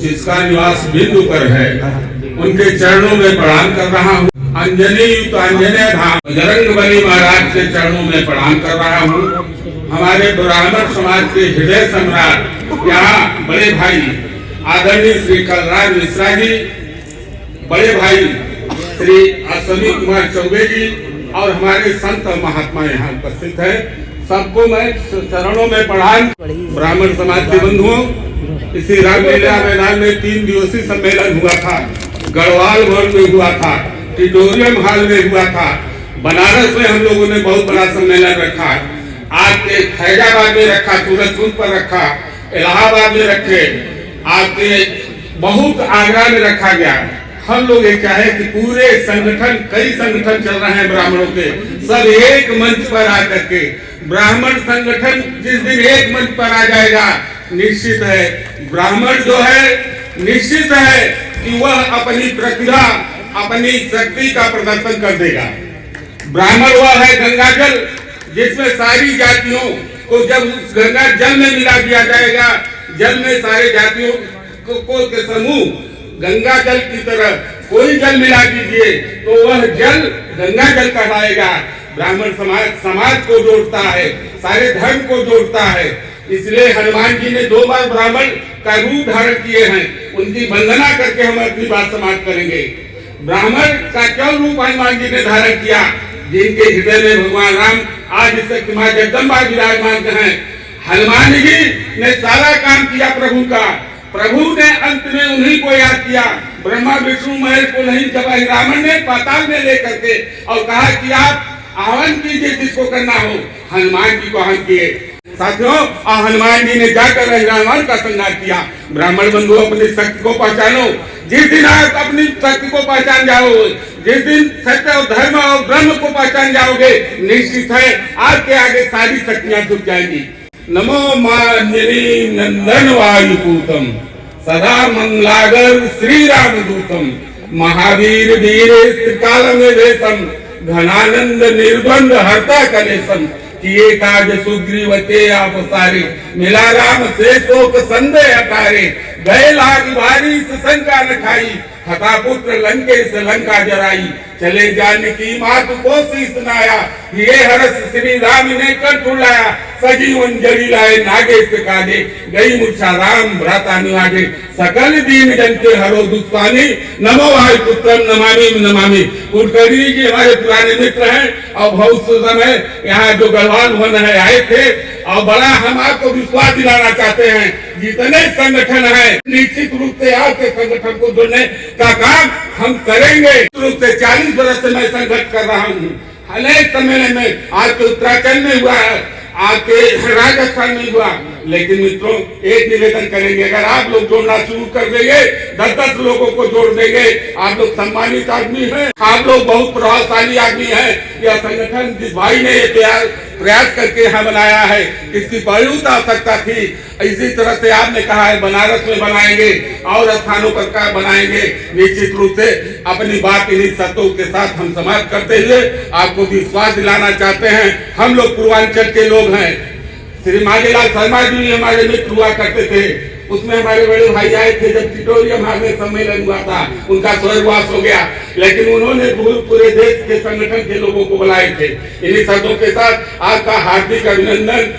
जिसका निवास बिंदु पर है, उनके चरणों में प्रणाम कर रहा हूँ। अंजनी युक्त अंजने धाम बजरंग बली महाराज के चरणों में प्रणाम कर रहा हूँ। हमारे ब्राह्मण समाज के हृदय सम्राट यहाँ बड़े भाई आदरणीय श्री कलराज मिश्रा जी, बड़े भाई श्री अश्विनी कुमार चौबे जी और हमारे संत महात्मा यहाँ उपस्थित है। सबको मैं चरणों में प्रणाम। ब्राह्मण समाज के बंधुओं, इसी रामलीला मैदान में 3 दिवसीय सम्मेलन हुआ था। गढ़वाल भवन में हुआ था, टिटोरियम हॉल में हुआ था, बनारस में हम लोगों ने बहुत बड़ा सम्मेलन रखा, आपके फैजाबाद में रखा, सूरजकुंड पर रखा, इलाहाबाद में रखे, आपके बहुत आगरा में रखा गया। हम लोग ये चाहे कि पूरे संगठन, कई संगठन चल रहे हैं ब्राह्मणों के, सब एक मंच पर आकर के ब्राह्मण संगठन जिस दिन एक मंच पर आ जाएगा, निश्चित है ब्राह्मण जो है, निश्चित है कि वह अपनी प्रतिभा, अपनी शक्ति का प्रदर्शन कर देगा। ब्राह्मण वह है गंगा जल, जिसमें सारी जातियों को जब गंगा जल में मिला दिया जाएगा, जल में सारे जातियों को के समूह गंगा जल की तरह कोई जल मिला दीजिए तो वह जल गंगा जल कहलाएगा। ब्राह्मण समाज को जोड़ता है, सारे धर्म को जोड़ता है। इसलिए हनुमान जी ने 2 बार ब्राह्मण का रूप धारण किए हैं। उनकी वंदना करके हम अपनी बात समाप्त करेंगे। ब्राह्मण का क्यों रूप हनुमान जी ने धारण किया? जिनके हृदय में भगवान राम आज इस मां जगदम्बा विराजमान हैं। हनुमान जी ने सारा काम किया प्रभु का। प्रभु ने अंत में उन्हीं को याद किया। ब्रह्मा विष्णु महेश को नहीं, जब रावण ने पाताल में लेकर के और कहा कि आप आह्वान कीजिए जिसको करना हो, हनुमान जी को आह्वान किए। साथियों, हनुमान जी ने जाकर रावण का संहार किया। ब्राह्मण बंधु, अपनी शक्ति को पहचानो। जिस दिन आप अपनी शक्ति को पहचान जाओगे, जिस दिन सत्य और धर्म और ब्रह्म को पहचान जाओगे, निश्चित है आपके आगे सारी शक्तियां झुक जाएंगी। नमो मांजनी नंदन वायुपूतम सदा मंगलागर श्री राम दूतम महावीर वीर त्रिकाल में वेशम घनानंद निर्द्वंद हरता कलेशम किए काज सुग्रीवते आप सारे मिला राम से शोक संदेह अकारे गए लाग भारी शंका न खाई हता पुत्र लंकेश लंका जराई चले जानकी मात को शीस नाया ये हरस श्री राम ने कर टुलाया सजीवन जड़ी लाए नागेश काजे गई मूर्छा राम भ्राता निवाजे सकल दीन जन के हरो दुस्वामी नमो भाई पुत्रम नमामि नमामि। कुलकर्णी जी हमारे पुराने मित्र हैं और बहुत समय यहाँ जो गढ़वाल भवन है आए थे और बड़ा हम आपको विश्वास दिलाना चाहते हैं। जितने संगठन है निश्चित रूप से आपके संगठन को जोड़ने का काम हम करेंगे। रूप से 40 वर्ष से मैं संघर्ष कर रहा हूँ। अनेक सम्मेलन में आपके उत्तराखंड में हुआ है, आपके राजस्थान में हुआ, लेकिन मित्रों एक निवेदन करेंगे, अगर आप लोग जोड़ना शुरू कर देंगे, 10-10 लोगों को जोड़ देंगे, आप लोग सम्मानित आदमी हैं, आप लोग बहुत प्रभावशाली आदमी हैं। यह संगठन जिस भाई ने ये प्रयास करके यहाँ बनाया है, इसकी बहुत आवश्यकता थी। इसी तरह से आपने कहा है बनारस में बनाएंगे और स्थानों पर बनाएंगे। निश्चित रूप से अपनी बात इन्हीं शर्तों के साथ हम समाप्त करते हुए आपको विश्वास दिलाना चाहते हैं। हम लोग पूर्वांचल के लोग हैं। श्री मांगेलाल शर्मा जी हमारे मित्र हुआ करते थे, उसमें हमारे बड़े भाई आए थे जब टिटोरियम हॉल में सम्मेलन हुआ था, उनका स्वर्गवास हो गया, लेकिन उन्होंने पूरे देश के संगठन के लोगों को बुलाए थे। इन्हीं शब्दों के साथ आपका हार्दिक अभिनंदन।